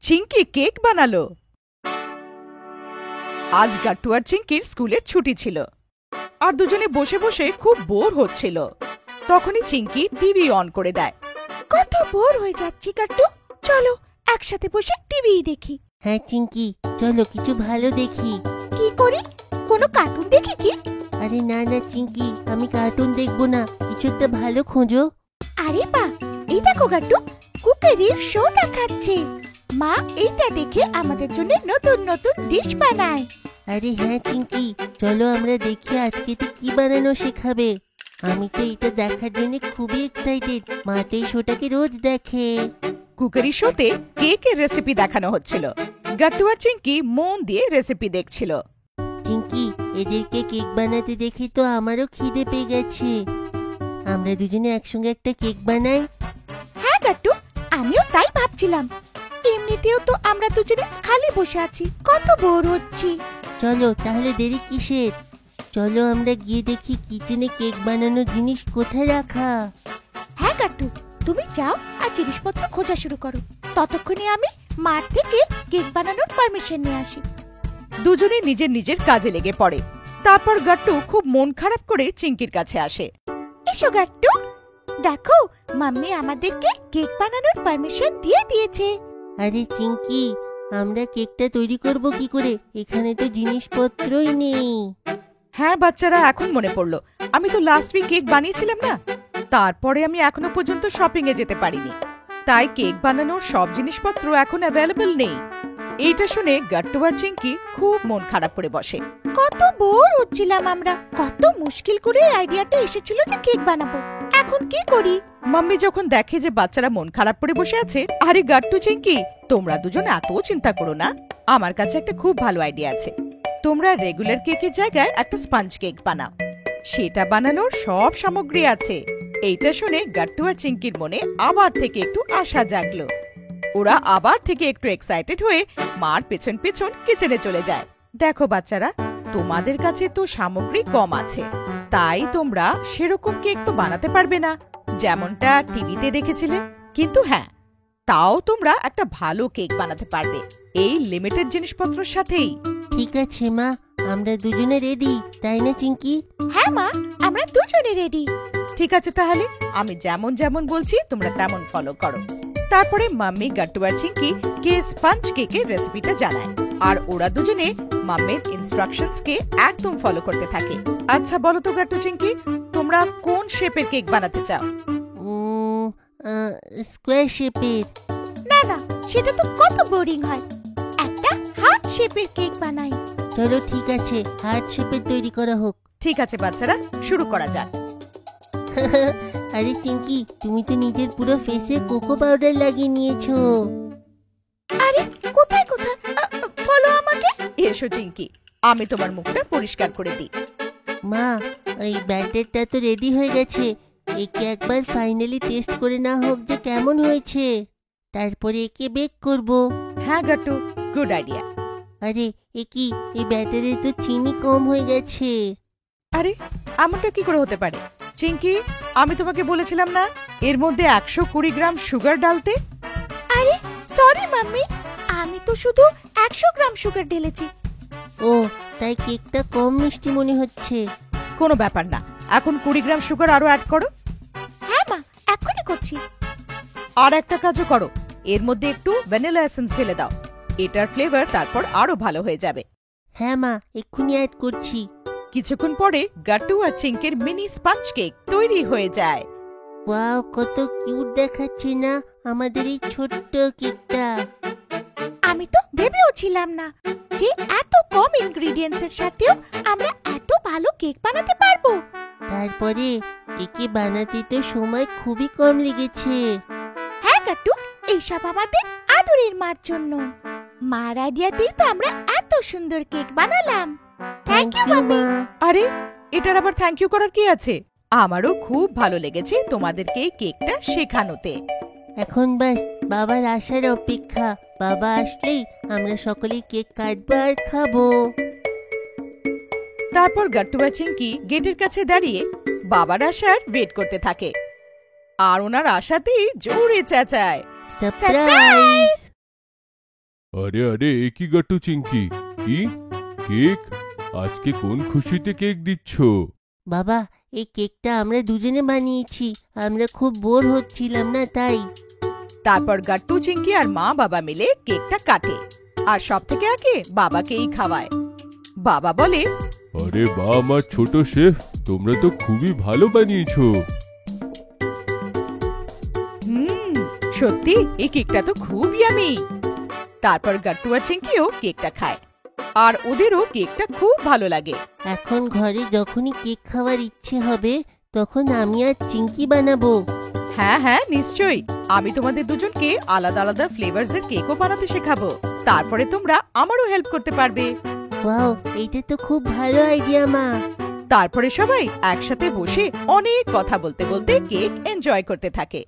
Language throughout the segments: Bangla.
চিঙ্কি কেক বানালো। আজ গাট্টু আর চিঙ্কির স্কুলের ছুটি ছিল, আর দুজনে বসে বসে খুব বোর হচ্ছিল। তখনই চিঙ্কি টিভি অন করে দেয়। কত বোর হয়ে যাচ্ছি গাট্টু, চলো একসাথে বসে টিভি দেখি। হ্যাঁ চিঙ্কি, চলো কিছু ভালো দেখি। কি করি? কোনো কার্টুন দেখি কি? আরে না না চিঙ্কি, আমি কার্টুন দেখবো না, কিছু একটা ভালো খোঁজো। আরে মা, এই দেখো গাট্টু, কুকারির শো দেখাচ্ছে। মা এইটা দেখে আমাদের জন্য নতুন নতুন ডিশ বানায়। আরে হ্যাঁ চিঙ্কি, চলো আমরা দেখি আজকে তো কি বানানো শেখাবে। আমি তো এটা দেখার জন্য খুবই এক্সাইটেড। মা তো এই শোটাকে রোজ দেখে। কুকারি শোতে কেকের রেসিপি দেখানো হচ্ছিল। গাট্টু আর চিঙ্কি মন দিয়ে রেসিপি দেখছিল। চিঙ্কি, এদেরকে কেক বানাতে দেখে তো আমারও খিদে পেয়ে গেছে। আমরা দুজনে একসঙ্গে একটা কেক বানাই। হ্যাঁ গাট্টু, আমিও তাই ভাবছিলাম। এমনিতেও তো আমরা দুজনে খালি বসে আছি, কত বোর হচ্ছি। চলো তাহলে দেরি কিসের, চলো আমরা গিয়ে দেখি কিচেনে কেক বানানোর জিনিস কোথায় রাখা। হ্যাঁ গাট্টু, তুমি যাও আর জিনিসপত্র খোঁজা শুরু করো, ততক্ষণে আমি মাঠ থেকে কেক বানানোর পারমিশন নিয়ে আসি। দুজনে নিজের নিজের কাজে লেগে পড়ে। তারপর গাট্টু খুব মন খারাপ করে চিঙ্কির কাছে আসে। এসো গাট্টু, দেখো মাম্মি আমাদেরকে কেক বানানোর পারমিশন দিয়ে দিয়েছে। আরে চিঙ্কি, আমরা কেকটা তৈরি করব কি করে? এখানে তো জিনিসপত্রই নেই। হ্যাঁ বাচ্চারা, এখন মনে পড়লো, আমি তো লাস্ট উইক কেক বানিয়েছিলাম না, তারপরে আমি এখনো পর্যন্ত শপিং এ যেতে পারিনি, তাই কেক বানানোর সব জিনিসপত্র এখন অ্যাভেলেবল নেই। এইটা শুনে গাট্টু আর চিঙ্কি খুব মন খারাপ করে বসে। কত বোর হচ্ছিলাম আমরা, কত মুশকিল করে আইডিয়াটা এসেছিল যে কেক বানাবো, এখন কি করি? মাম্মি যখন দেখে যে বাচ্চারা মন খারাপ করে বসে আছে, আরে গাট্টু চিঙ্কি, তোমরা দুজন এত চিন্তা করো না, আমার কাছে একটা খুব ভালো আইডিয়া আছে। তোমরা রেগুলার কেকের জায়গায় একটা স্পঞ্জ কেক বানাও, সেটা বানানোর সব সামগ্রী আছে। এইটা শুনে গাট্টু আর চিঙ্কির মনে আবার থেকে একটু আশা জাগলো। ওরা আবার থেকে একটু এক্সাইটেড হয়ে মার পেছন পেছন কিচেনে চলে যায়। দেখো বাচ্চারা, তোমাদের কাছে তো সামগ্রী কম আছে, তাই তোমরা সেরকম কেক তো বানাতে পারবে না যেমনটা টিভিতে দেখেছিলে, কিন্তু হ্যাঁ, তাও তোমরা একটা ভালো কেক বানাতে পারবে এই লিমিটেড জিনিসপত্রের সাথেই। ঠিক আছে মা, আমরা দুজনে রেডি, তাই না চিঙ্কি? হ্যাঁ মা, আমরা দুজনে রেডি। ঠিক আছে, তাহলে আমি যেমন যেমন বলছি তোমরা তেমন ফলো করো। তারপরে মাম্মি গাট্টু আর চিঙ্কি কে স্পঞ্জ কেকের রেসিপিটা জানায়, আর ওরা দুজনে মাম্মির ইনস্ট্রাকশনস কে একদম ফলো করতে থাকে। আচ্ছা বলো তো গাট্টু চিঙ্কি, তোমরা কোন শেপের কেক বানাতে চাও? স্কোয়ার শেপের। না না, সেটা তো কত বোরিং হয়, একটা হার্ট শেপের কেক বানাই। চলো ঠিক আছে, হার্ট শেপের তৈরি করা হোক। ঠিক আছে বাচ্চারা, শুরু করা যাক। আরে চিঙ্কি, তুমি তো নিজের পুরো ফেসে কোকো পাউডার লাগিয়ে নিয়েছো। আরে কোথায় কোথায়, বলো আমাকে। এসো চিঙ্কি, আমি তোমার মুখটা পরিষ্কার করে দিই। মা, এই ব্যাটারটা তো রেডি হয়ে গেছে, একে একবার ফাইনালি টেস্ট করে না হোক যে কেমন হয়েছে, তারপরে একে বেক করব। হ্যাঁ গাট্টু, গুড আইডিয়া। আরে এ কি, এই ব্যাটারে তো চিনি কম হয়ে গেছে। আরে এমনটা কি করে হতে পারে চিঙ্কি? আমি তোমাকে বলেছিলাম না এর মধ্যে 120 গ্রাম সুগার ডালতে? আরে সরি মাম্মি, আমি তো শুধু 100 গ্রাম সুগার ঢেলেছি। ও, তাই কেকটা কম মিষ্টি মনে হচ্ছে। কোনো ব্যাপার না, এখন 20 গ্রাম সুগার আরো অ্যাড করো। হ্যাঁ মা, এখনই করছি। আর একটা কাজও করো, এর মধ্যে একটু ভ্যানিলা এসেন্স ঢেলে দাও, এটার ফ্লেভার তারপর আরো ভালো হয়ে যাবে। হ্যাঁ মা, এক্ষুনি অ্যাড করছি। কিছুক্ষণ পরে গাট্টু আর চিঙ্কির মিনি স্পঞ্জ কেক তৈরি হয়ে যায়। ওয়াও, কত কিউট দেখাচ্ছে না আমাদের এই ছোট্ট কেকটা। আমি তো ভেবেও ছিলাম না যে এত কম ইনগ্রেডিয়েন্টস এর সাথেও আমরা এত ভালো কেক বানাতে পারবো। তারপরে একে বানাতে তো সময় খুবই কম লেগেছে। হ্যাঁ গাট্টু, এইসব আমাদের আদরের মার জন্য। মার আইডিয়াতেই তো আমরা এত সুন্দর কেক বানালাম। Thank you mummy. আরে এটার আবার থ্যাংক ইউ করার কি আছে? আমারও খুব ভালো লেগেছে তোমাদেরকে এই কেকটা শেখানোতে। এখন বাস বাবার আসার অপেক্ষা, বাবা আসলেই আমরা সকলেই কেক কাটবো আর খাবো। তারপর গাট্টু আর চিঙ্কি গেটের কাছে দাঁড়িয়ে বাবার আসার ওয়েট করতে থাকে, আর ওনার আসাতেই জোরে চেঁচায়, সারপ্রাইজ। আরে আরে এ কি গাট্টু চিংকি, কি কেক? আজকে কোন খুশিতে কেক দিচ্ছ? বাবা, এই কেকটা আমরা দুজনে বানিয়েছি। আমরা খুব বোর হচ্ছিলাম না, তাই। তারপর গাট্টু চিংকি আর মা বাবা মিলে কেকটা কাটে আর সব থেকে আগে বাবাকেই খাওয়ায়। বাবা বলে, আরে বা আমার ছোট শেফ, তোমরা তো খুবই ভালো বানিয়েছো। সত্যি এই কেকটা তো খুব ইয়ামি। তারপর গাট্টু আর চিংকিও কেকটা খায় আর ওদেরও কেকটা খুব ভালো লাগে। এখন ঘরে যখনই কেক খাওয়ার ইচ্ছে হবে তখন আমি আর চিংকি বানাবো। হ্যাঁ হ্যাঁ নিশ্চয়ই, আমি তোমাদের দুজনকে আলাদা আলাদা ফ্লেভারস এর কেকও বানাতে শেখাবো। তারপরে তোমরা আমারও হেল্প করতে পারবে। ওয়াও, এইটা তো খুব ভালো আইডিয়া মা। তারপরে সবাই একসাথে বসে অনেক কথা বলতে বলতে কেক এনজয় করতে থাকে।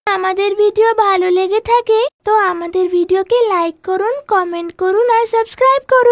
আমাদের ভিডিও ভালো লেগে থাকে তো আমাদের ভিডিওকে লাইক করুন, কমেন্ট করুন আর সাবস্ক্রাইব করুন।